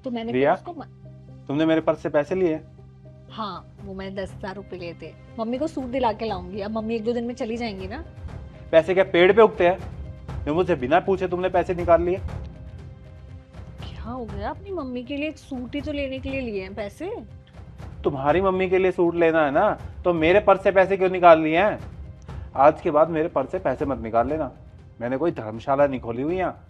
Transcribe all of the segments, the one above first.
तो मैंने फिर रिया, उसको तुमने मेरे पर्स से पैसे लिए? हाँ, वो मैंने 10,000 रुपए लिए थे। मम्मी को सूट दिला के लाऊंगी। अब मम्मी 1-2 दिन में चली जाएंगी ना। पैसे क्या पेड़ पे उगते हैं? मैं मुझसे बिना पूछे तुमने पैसे निकाल लिए? क्या हो गया? अपनी मम्मी के लिए एक सूट ही तो लेने के लिए लिए हैं पैसे। तुम्हारी मम्मी के लिए सूट लेना है ना, तो मेरे पर्स से पैसे क्यों निकाल लिए हैं? आज के बाद मेरे पर्स से पैसे मत निकाल लेना। मैंने कोई धर्मशाला नहीं खोली हुई यहाँ।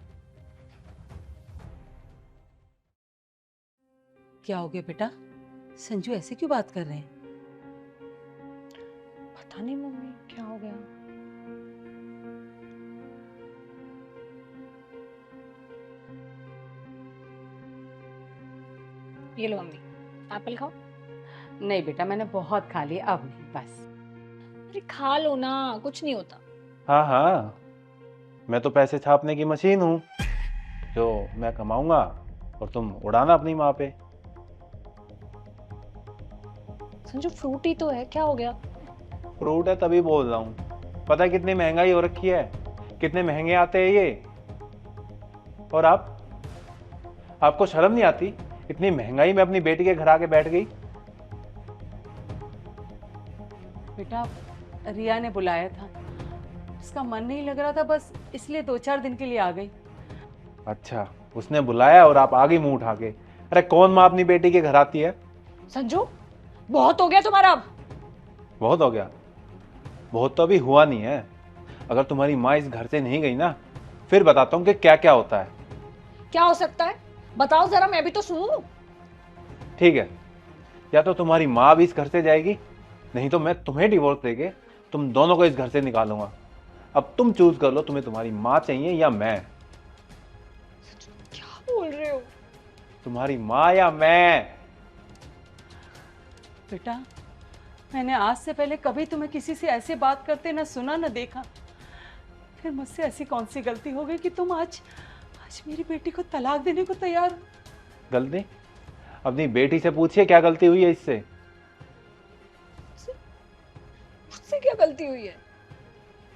क्या हो गया बेटा? संजू ऐसे क्यों बात कर रहे हैं? पता नहीं मम्मी क्या हो गया। ये लो मम्मी, एप्पल खाओ। नहीं बेटा, मैंने बहुत खा लिया, अब नहीं, बस। अरे खा लो ना, कुछ नहीं होता। हाँ हाँ, मैं तो पैसे छापने की मशीन हूँ, जो मैं कमाऊंगा और तुम उड़ाना अपनी माँ पे। संजू फ्रूट ही तो है, क्या हो गया? फ्रूट है तभी बोल रहा हूँ। पता है कितनी महंगाई हो रखी है? कितने महंगे आते हैं ये। और आपको शर्म नहीं आती? इतनी महंगाई में अपनी बेटी के घर आके बैठ गई। बेटा, रिया ने बुलाया था, उसका मन नहीं लग रहा था, बस इसलिए 2-4 दिन के लिए आ गई। अच्छा, उसने बुलाया और आप आ गई मुंह उठा के। अरे कौन माँ अपनी बेटी के घर आती है? संजू बहुत हो गया तुम्हारा अब। बहुत हो गया? बहुत तो अभी हुआ नहीं है। अगर तुम्हारी माँ इस घर से नहीं गई ना, फिर बताता हूँ कि क्या क्या होता है। क्या हो सकता है? बताओ जरा, मैं भी तो सुनूं। ठीक है, या तो तुम्हारी माँ भी इस घर से जाएगी, नहीं तो मैं तुम्हें डिवोर्स देके तुम दोनों को इस घर से निकालूंगा। अब तुम चूज कर लो, तुम्हें तुम्हारी माँ चाहिए या मैं? क्या बोल रहे हो? तुम्हारी माँ या मैं? बेटा, मैंने आज से पहले कभी तुम्हें किसी से ऐसे बात करते ना सुना ना देखा। फिर मुझसे ऐसी कौन सी गलती हो गई कि तुम आज आज मेरी बेटी को तलाक देने को तैयार हो? गलती? अपनी बेटी से पूछिए क्या गलती हुई है इससे। मुझसे क्या गलती हुई है?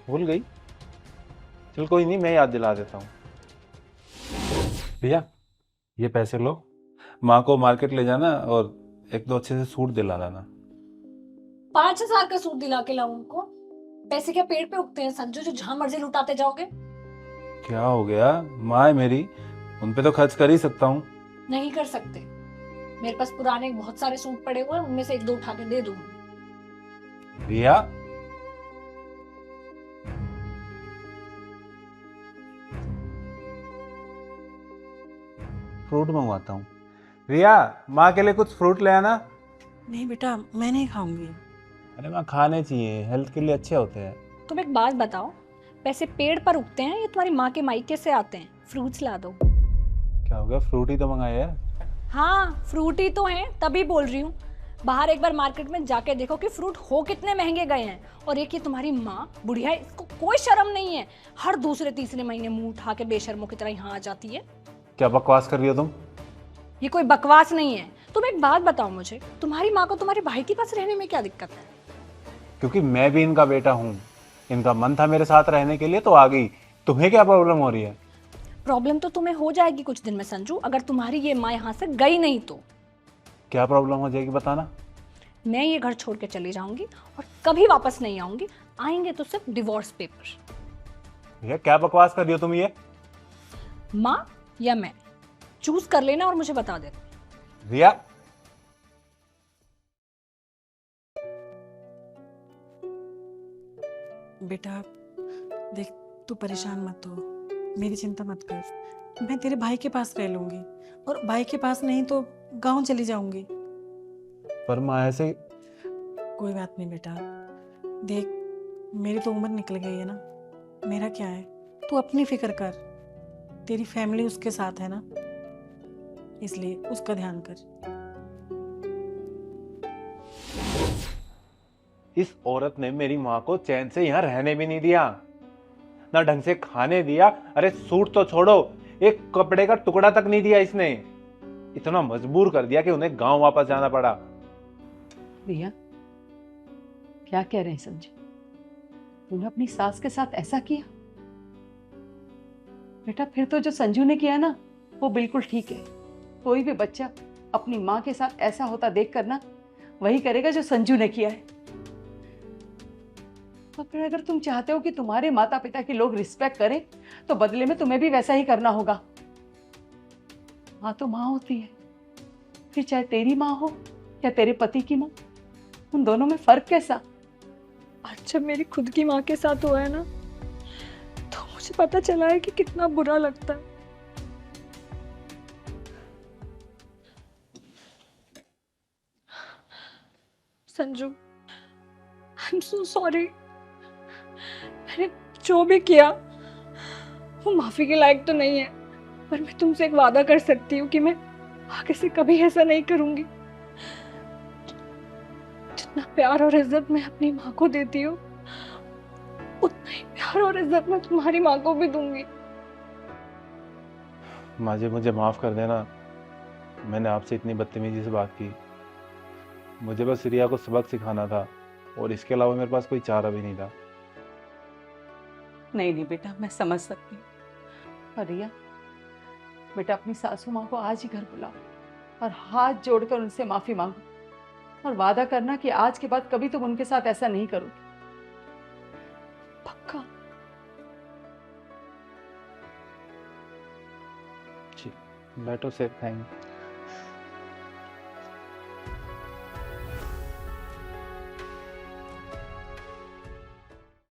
भूल गई? चल कोई नहीं, मैं याद दिला देता हूँ। भैया, ये पैसे लो, माँ को मार्केट ले जाना और एक दो अच्छे से सूट दिला लाना। 5,000 का सूट दिला के लाऊं उनको? पैसे क्या पेड़ पे उगते हैं संजू, जो जहां मर्जी लुटाते जाओगे? क्या हो गया? माँ है मेरी, उन पे तो खर्च कर ही सकता हूँ। नहीं कर सकते। मेरे पास पुराने बहुत सारे सूट पड़े हुए हैं, उनमें से 1-2 उठा के दे दूं। भैया, फ्रूट मंगवाता हूँ। रिया, माँ के लिए कुछ फ्रूट ले आना। नहीं बेटा, मैं नहीं खाऊंगी। अरे माँ, खाने चाहिए, हेल्थ के लिए अच्छे होते हैं। तुम एक बात बताओ, पैसे पेड़ पर उगते हैं या तुम्हारी माँ के मायके से आते हैं? फ्रूट्स ला दो। क्या हो गया? फ्रूट ही तो मंगाए है। हाँ, फ्रूट ही तो हैं, तभी बोल रही हूँ। बाहर एक बार मार्केट में जाके देखो कि फ्रूट हो कितने महंगे गए हैं। और एक ये तुम्हारी माँ बुढ़िया है, इसको कोई शर्म नहीं है। हर दूसरे तीसरे महीने मुंह उठा के बेशर्मों की तरह यहाँ आ जाती है। क्या बकवास कर रही हो तुम? ये कोई बकवास नहीं है। तुम एक बात बताओ मुझे, तुम्हारी माँ को तुम्हारे भाई के पास रहने में क्या दिक्कत है? क्योंकि मैं भी इनका बेटा हूँ। इनका मन था मेरे साथ रहने के लिए तो आ गई। तुम्हें क्या प्रॉब्लम हो रही है? प्रॉब्लम तो तुम्हें हो जाएगी कुछ दिन में संजू, अगर तुम्हारी ये माँ यहाँ से गई नहीं तो। क्या प्रॉब्लम हो जाएगी बताना। मैं ये घर छोड़ के चली जाऊंगी और कभी वापस नहीं आऊंगी। आएंगे तो सिर्फ डिवोर्स पेपर। भैया, क्या बकवास कर रही हो तुम ये? माँ या मैं, चूज कर लेना और मुझे बता देना। रिया, बेटा देख, तू परेशान मत हो, मेरी चिंता मत कर। मैं तेरे भाई के पास रह लूंगी, और भाई के पास नहीं तो गांव चली जाऊंगी। पर माँ ऐसे। कोई बात नहीं बेटा, देख मेरी तो उम्र निकल गई है ना, मेरा क्या है। तू अपनी फिक्र कर, तेरी फैमिली उसके साथ है ना, इसलिए उसका ध्यान कर। इस औरत ने मेरी माँ को चैन से यहाँ रहने भी नहीं दिया, ना ढंग से खाने दिया। अरे सूट तो छोड़ो, एक कपड़े का टुकड़ा तक नहीं दिया इसने। इतना मजबूर कर दिया कि उन्हें गांव वापस जाना पड़ा। रिया, क्या कह रहे हैं संजय? तूने अपनी सास के साथ ऐसा किया? बेटा, फिर तो जो संजू ने किया ना, वो बिल्कुल ठीक है। कोई भी बच्चा अपनी माँ के साथ ऐसा होता देख कर ना वही करेगा जो संजू ने किया है। और फिर अगर तुम चाहते हो कि तुम्हारे माता पिता के लोग रिस्पेक्ट करें तो बदले में तुम्हें भी वैसा ही करना होगा। माँ तो माँ होती है, फिर चाहे तेरी माँ हो या तेरे पति की माँ, उन दोनों में फर्क कैसा? आज जब मेरी खुद की माँ के साथ हुआ है ना, तो मुझे पता चला है कि कितना बुरा लगता है। Sanju, I am so sorry. मैंने जो भी किया वो माफी के लायक तो नहीं है, पर मैं तुमसे एक वादा कर सकती हूँ कि मैं आगे से कभी ऐसा नहीं करूंगी। जितना प्यार और इज्जत मैं अपनी माँ को देती हूँ, उतना ही प्यार और इज्जत मैं तुम्हारी माँ को भी दूंगी। माँ जी मुझे माफ कर देना, मैंने आपसे इतनी बदतमीजी से बात की। मुझे बस रिया को सबक सिखाना था और इसके अलावा मेरे पास कोई चारा भी नहीं था। नहीं नहीं बेटा, मैं समझ सकती हूँ। और रिया बेटा, अपनी सासू माँ को आज ही घर बुलाओ और हाथ जोड़कर उनसे माफी मांगो और वादा करना कि आज के बाद कभी तुम उनके साथ ऐसा नहीं करोगे। पक्का? जी, बैठो से थैंक